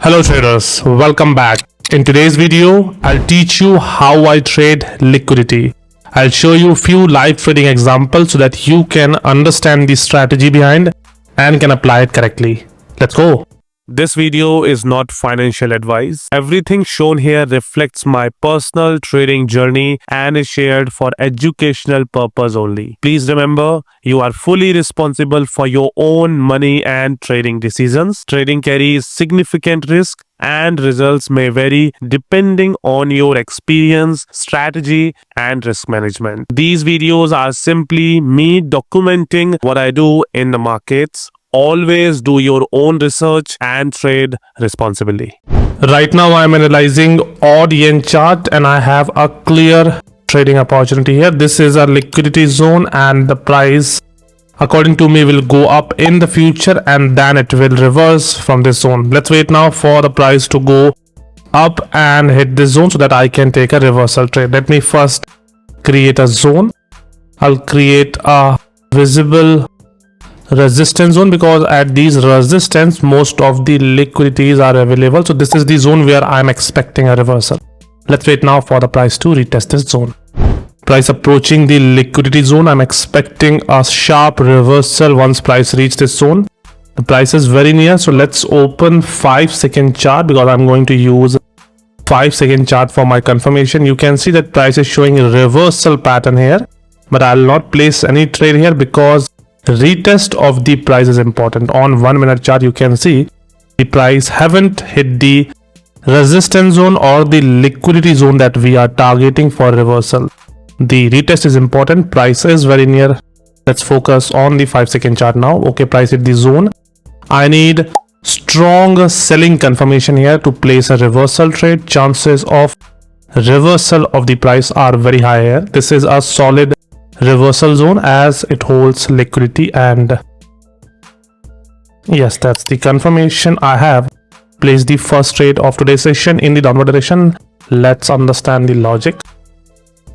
Hello traders, welcome back. In today's video, I'll teach you how I trade liquidity. I'll show you a few live trading examples so that you can understand the strategy behind and can apply it correctly. Let's go. This video is not financial advice. Everything shown here reflects my personal trading journey and is shared for educational purpose only. Please remember, you are fully responsible for your own money and trading decisions. Trading carries significant risk and results may vary depending on your experience, strategy, and risk management. These videos are simply me documenting what I do in the markets. Always do your own research and trade responsibly. Right now I'm analyzing odd yen chart and I have a clear trading opportunity here. This is a liquidity zone and the price according to me will go up in the future and then it will reverse from this zone. Let's wait now for the price to go up and hit this zone so that I can take a reversal trade. Let me first create a zone. I'll create a visible resistance zone because at these resistance most of the liquidities are available. So this is the zone where I'm expecting a reversal. Let's wait now for the price to retest this zone. Price approaching the liquidity zone. I'm expecting a sharp reversal once price reach this zone. The price is very near, so let's open 5-second chart because I'm going to use 5-second chart for my confirmation. You can see that price is showing a reversal pattern here, but I'll not place any trade here because retest of the price is important. On 1 minute chart you can see the price haven't hit the resistance zone or the liquidity zone that we are targeting for reversal. The retest is important. Price is very near. Let's focus on the 5-second chart now. Okay, price hit the zone. I need strong selling confirmation here to place a reversal trade. Chances of reversal of the price are very high here. This is a solid reversal zone as it holds liquidity, and yes, that's the confirmation. I have placed the first trade of today's session in the downward direction. Let's understand the logic.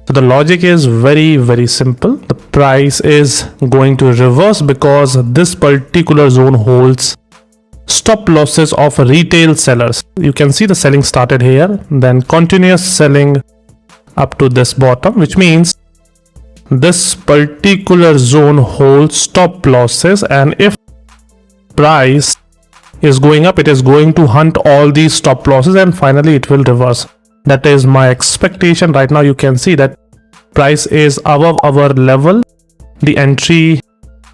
So the logic is very simple. The price is going to reverse because this particular zone holds stop losses of retail sellers. You can see the selling started here, then continuous selling up to this bottom, which means this particular zone holds stop losses, and if price is going up, it is going to hunt all these stop losses and finally it will reverse. That is my expectation. Right now you can see that price is above our level, the entry,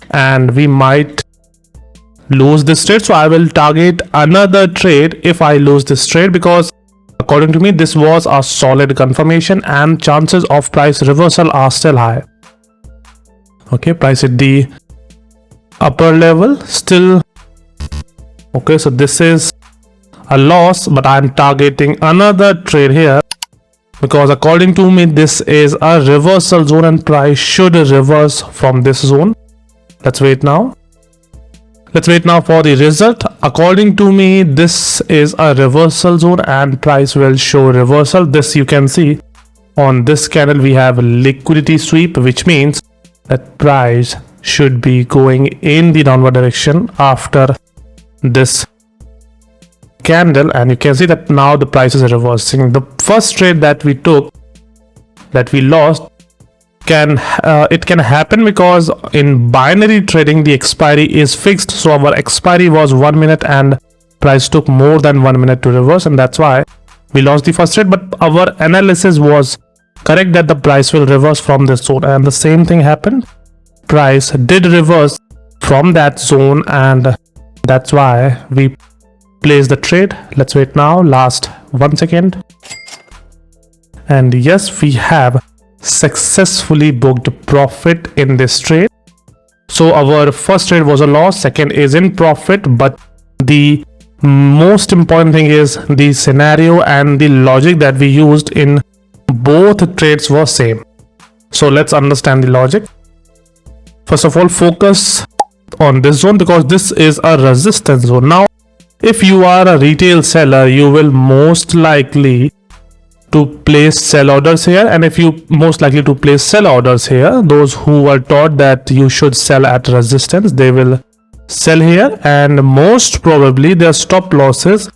and we might lose this trade. So I will target another trade if I lose this trade because according to me this was a solid confirmation and chances of price reversal are still high. Okay, price at the upper level still. Okay, so this is a loss, but I'm targeting another trade here because according to me this is a reversal zone and price should reverse from this zone. Let's wait now. Let's wait now for the result. According to me this is a reversal zone and price will show reversal. This you can see on this candle we have a liquidity sweep, which means that price should be going in the downward direction after this candle, and you can see that now the price is reversing. The first trade that we took, that we lost, it can happen because in binary trading the expiry is fixed. So our expiry was 1 minute and price took more than 1 minute to reverse, and that's why we lost the first trade. But our analysis was correct that the price will reverse from this zone, and the same thing happened. Price did reverse from that zone, and that's why we placed the trade. Let's wait now, last 1 second, and yes, we have successfully booked profit in this trade. So our first trade was a loss, second is in profit, but the most important thing is the scenario and the logic that we used in both trades were same. So let's understand the logic. First of all, focus on this zone because this is a resistance zone. Now if you are a retail seller, you will most likely to place sell orders here, and if you most likely to place sell orders here, those who are taught that you should sell at resistance, they will sell here, and most probably their stop losses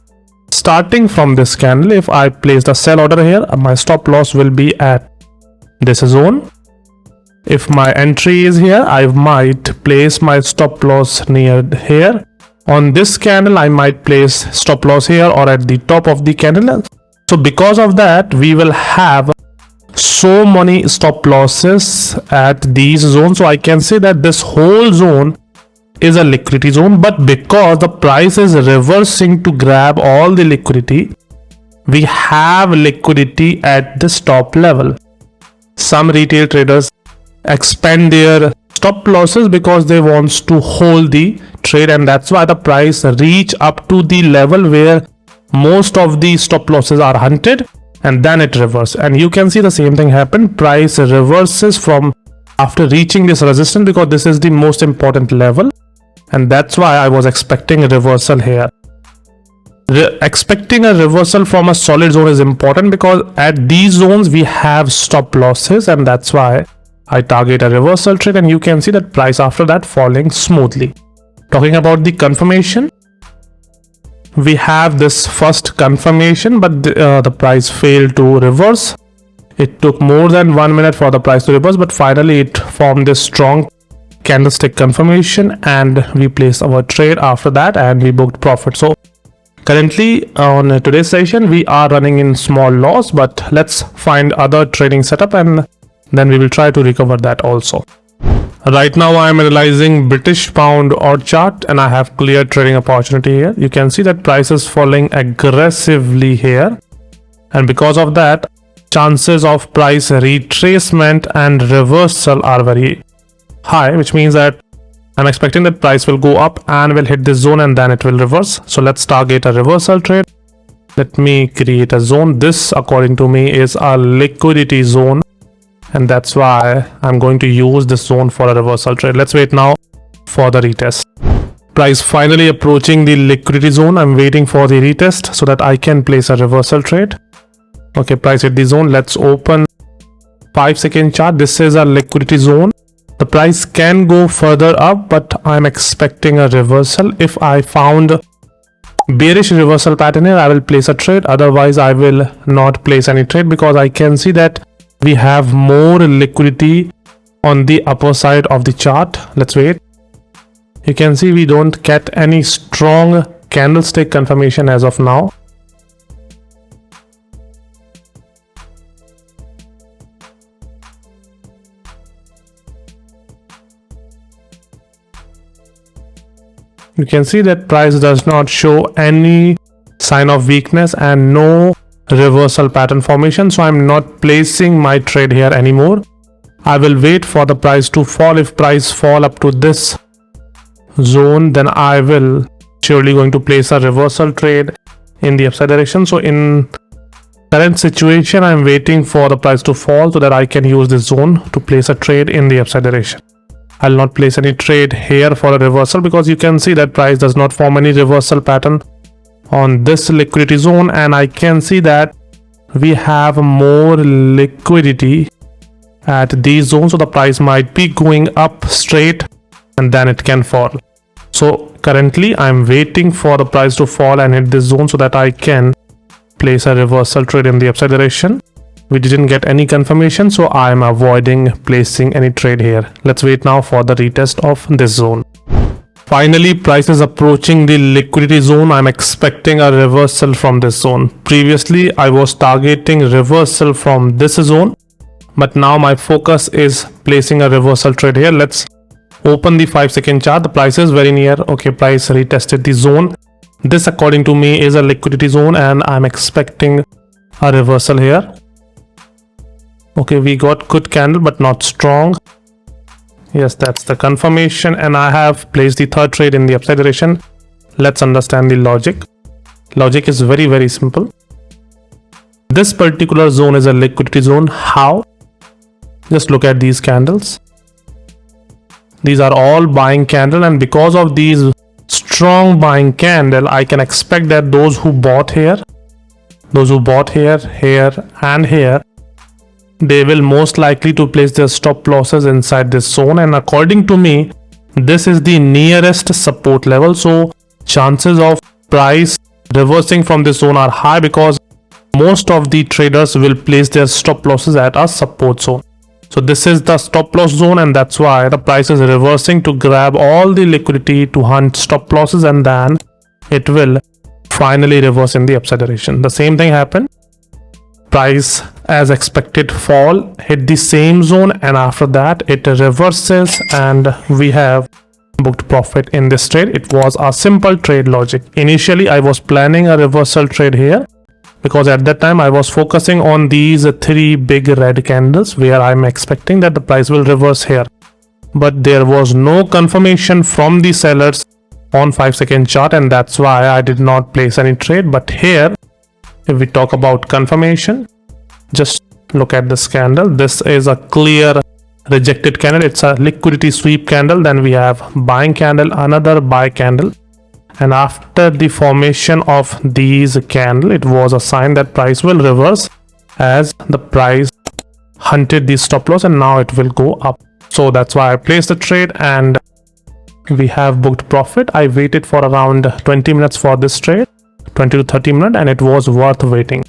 starting from this candle, if I place the sell order here, my stop loss will be at this zone. If my entry is here, I might place my stop loss near here. On this candle, I might place stop loss here or at the top of the candle. So because of that, we will have so many stop losses at these zones. So I can say that this whole zone is a liquidity zone, but because the price is reversing to grab all the liquidity, we have liquidity at the stop level. Some retail traders expand their stop losses because they want to hold the trade, and that's why the price reach up to the level where most of the stop losses are hunted, and then it reverses. And you can see the same thing happen. Price reverses from after reaching this resistance because this is the most important level, and that's why I was expecting a reversal here. Expecting a reversal from a solid zone is important because at these zones we have stop losses, and that's why I target a reversal trade. And you can see that price after that falling smoothly. Talking about the confirmation, we have this first confirmation, but the price failed to reverse. It took more than 1 minute for the price to reverse, but finally it formed this strong candlestick confirmation, and we placed our trade after that and we booked profit. So currently on today's session we are running in small loss, but let's find other trading setup and then we will try to recover that also. Right now I am analyzing British pound odd chart and I have clear trading opportunity here. You can see that price is falling aggressively here, and because of that chances of price retracement and reversal are very high, which means that I'm expecting that price will go up and will hit this zone and then it will reverse. So let's target a reversal trade. Let me create a zone. This according to me is a liquidity zone, and that's why I'm going to use this zone for a reversal trade. Let's wait now for the retest. Price finally approaching the liquidity zone. I'm waiting for the retest so that I can place a reversal trade. Okay, price hit the zone. Let's open 5-second chart. This is a liquidity zone. The price can go further up, but I'm expecting a reversal. If I found bearish reversal pattern here, I will place a trade. Otherwise I will not place any trade because I can see that we have more liquidity on the upper side of the chart. Let's wait. You can see we don't get any strong candlestick confirmation as of now. You can see that price does not show any sign of weakness and no reversal pattern formation, so I'm not placing my trade here anymore. I will wait for the price to fall. If price fall up to this zone, then I will surely going to place a reversal trade in the upside direction. So in current situation, I'm waiting for the price to fall so that I can use this zone to place a trade in the upside direction. I'll not place any trade here for a reversal because you can see that price does not form any reversal pattern on this liquidity zone, and I can see that we have more liquidity at these zones, so the price might be going up straight and then it can fall. So currently I'm waiting for the price to fall and hit this zone so that I can place a reversal trade in the upside direction. We didn't get any confirmation, so I am avoiding placing any trade here. Let's wait now for the retest of this zone. Finally, price is approaching the liquidity zone. I'm expecting a reversal from this zone. Previously, I was targeting reversal from this zone, but now my focus is placing a reversal trade here. Let's open the 5-second chart. The price is very near. Okay, price retested the zone. This according to me is a liquidity zone and I'm expecting a reversal here. Okay, we got good candle but not strong. Yes, that's the confirmation, and I have placed the third trade in the upside direction. Let's understand the logic. Logic is very simple. This particular zone is a liquidity zone. How? Just look at these candles. These are all buying candle, and because of these strong buying candle, I can expect that those who bought here, here and here, they will most likely to place their stop losses inside this zone, and according to me this is the nearest support level. So chances of price reversing from this zone are high because most of the traders will place their stop losses at a support zone. So this is the stop loss zone, and that's why the price is reversing to grab all the liquidity to hunt stop losses, and then it will finally reverse in the upside direction. The same thing happened. Price as expected fall, hit the same zone, and after that it reverses and we have booked profit in this trade. It was a simple trade logic. Initially I was planning a reversal trade here because at that time I was focusing on these three big red candles where I'm expecting that the price will reverse here, but there was no confirmation from the sellers on 5-second chart, and that's why I did not place any trade. But here, if we talk about confirmation, just look at this candle. This is a clear rejected candle. It's a liquidity sweep candle. Then we have buying candle, another buy candle, and after the formation of these candle, it was a sign that price will reverse as the price hunted the stop loss, and now it will go up. So that's why I placed the trade and we have booked profit. I waited for around 20 minutes for this trade, 20 to 30 minutes, and it was worth waiting.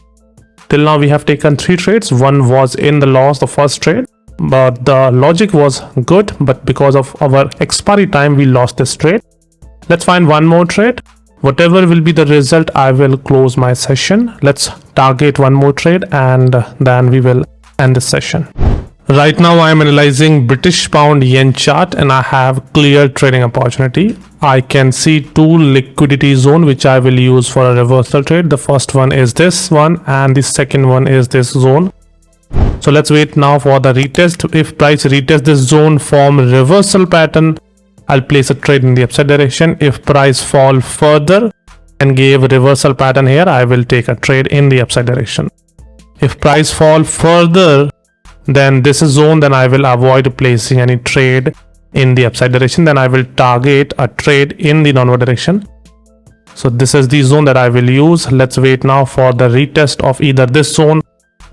Till now we have taken 3 trades. One was in the loss, the first trade, but the logic was good, but because of our expiry time we lost this trade. Let's find one more trade. Whatever will be the result, I will close my session. Let's target one more trade and then we will end the session. Right now I am analyzing British pound yen chart and I have clear trading opportunity. I can see 2 liquidity zone which I will use for a reversal trade. The first one is this one and the second one is this zone. So let's wait now for the retest. If price retests this zone, form reversal pattern, I'll place a trade in the upside direction. If price fall further and gave a reversal pattern here, I will take a trade in the upside direction. If price fall further then this is zone, then I will avoid placing any trade in the upside direction. Then I will target a trade in the downward direction. So this is the zone that I will use. Let's wait now for the retest of either this zone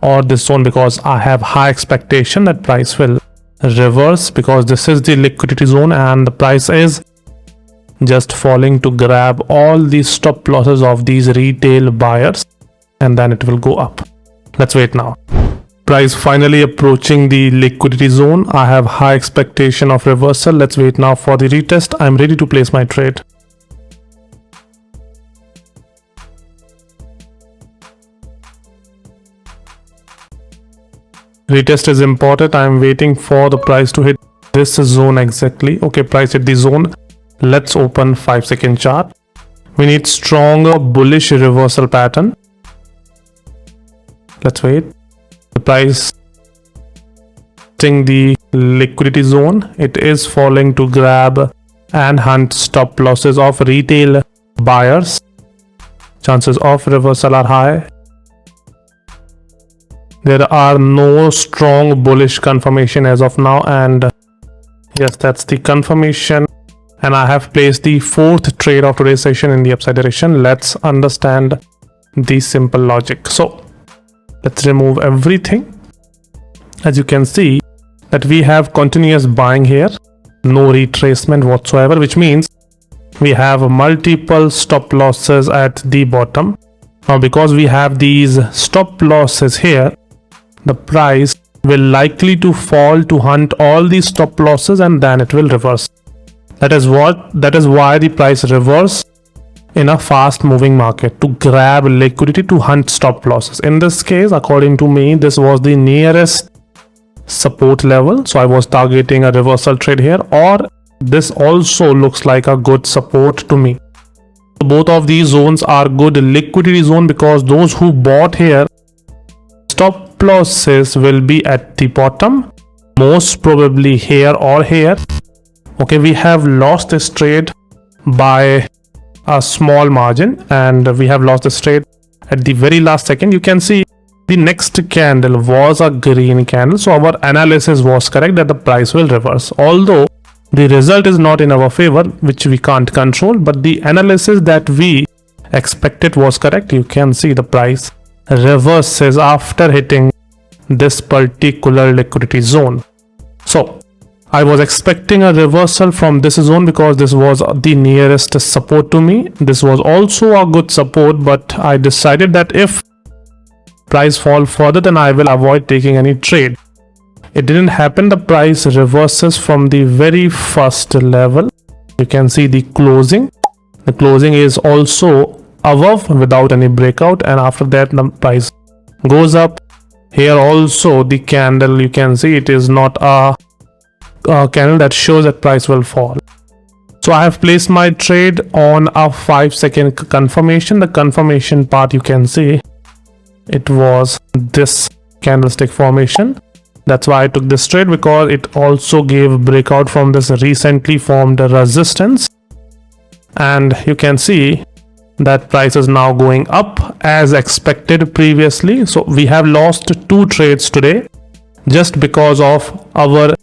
or this zone because I have high expectation that price will reverse because this is the liquidity zone and the price is just falling to grab all the stop losses of these retail buyers, and then it will go up. Let's wait now. Price finally approaching the liquidity zone. I have high expectation of reversal. Let's wait now for the retest. I'm ready to place my trade. Retest is important. I'm waiting for the price to hit this zone exactly. Okay, price hit the zone. Let's open 5-second chart. We need stronger bullish reversal pattern. Let's wait. The price hitting the liquidity zone, it is falling to grab and hunt stop losses of retail buyers. Chances of reversal are high. There are no strong bullish confirmation as of now, and yes, that's the confirmation. And I have placed the 4th trade of today's session in the upside direction. Let's understand the simple logic. So let's remove everything. As you can see that we have continuous buying here, no retracement whatsoever, which means we have multiple stop losses at the bottom. Now because we have these stop losses here, the price will likely to fall to hunt all these stop losses and then it will reverse. That is why the price reverse in a fast moving market, to grab liquidity to hunt stop losses. In this case, according to me, this was the nearest support level, so I was targeting a reversal trade here, or this also looks like a good support to me. Both of these zones are good liquidity zone because those who bought here, stop losses will be at the bottom, most probably here or here. Okay, we have lost this trade by a small margin and we have lost this trade at the very last second. You can see the next candle was a green candle, so our analysis was correct that the price will reverse, although the result is not in our favor, which we can't control, but the analysis that we expected was correct. You can see the price reverses after hitting this particular liquidity zone. So I was expecting a reversal from this zone because this was the nearest support to me. This was also a good support, but I decided that if price fall further, then I will avoid taking any trade. It didn't happen. The price reverses from the very first level. You can see the closing. The closing is also above without any breakout, and after that the price goes up. Here also the candle, you can see it is not a candle that shows that price will fall. So I have placed my trade on a 5-second confirmation. The confirmation part, you can see it was this candlestick formation. That's why I took this trade, because it also gave breakout from this recently formed resistance, and you can see that price is now going up as expected previously. So we have lost 2 trades today just because of our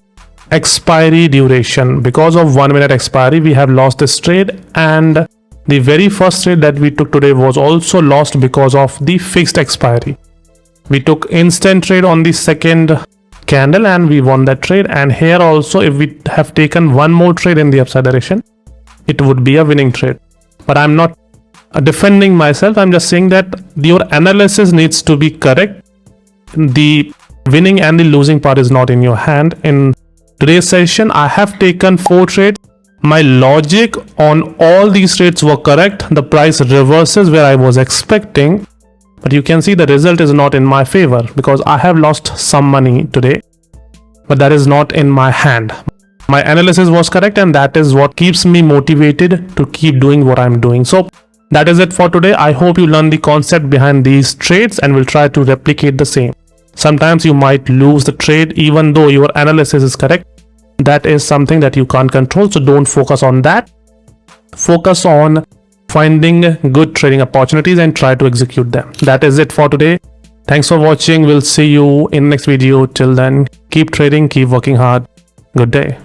expiry duration. Because of 1 minute expiry, we have lost this trade, and the very first trade that we took today was also lost because of the fixed expiry. We took instant trade on the second candle and we won that trade, and here also if we have taken one more trade in the upside direction, it would be a winning trade. But I'm not defending myself, I'm just saying that your analysis needs to be correct. The winning and the losing part is not in your hand. In today's session, I have taken 4 trades. My logic on all these trades were correct. The price reverses where I was expecting, but you can see the result is not in my favor because I have lost some money today, but that is not in my hand. My analysis was correct, and that is what keeps me motivated to keep doing what I'm doing. So that is it for today. I hope you learn the concept behind these trades and will try to replicate the same. Sometimes you might lose the trade even though your analysis is correct. That is something that you can't control, so don't focus on that. Focus on finding good trading opportunities and try to execute them. That is it for today. Thanks for watching. We'll see you in the next video. Till then, keep trading, keep working hard. Good day.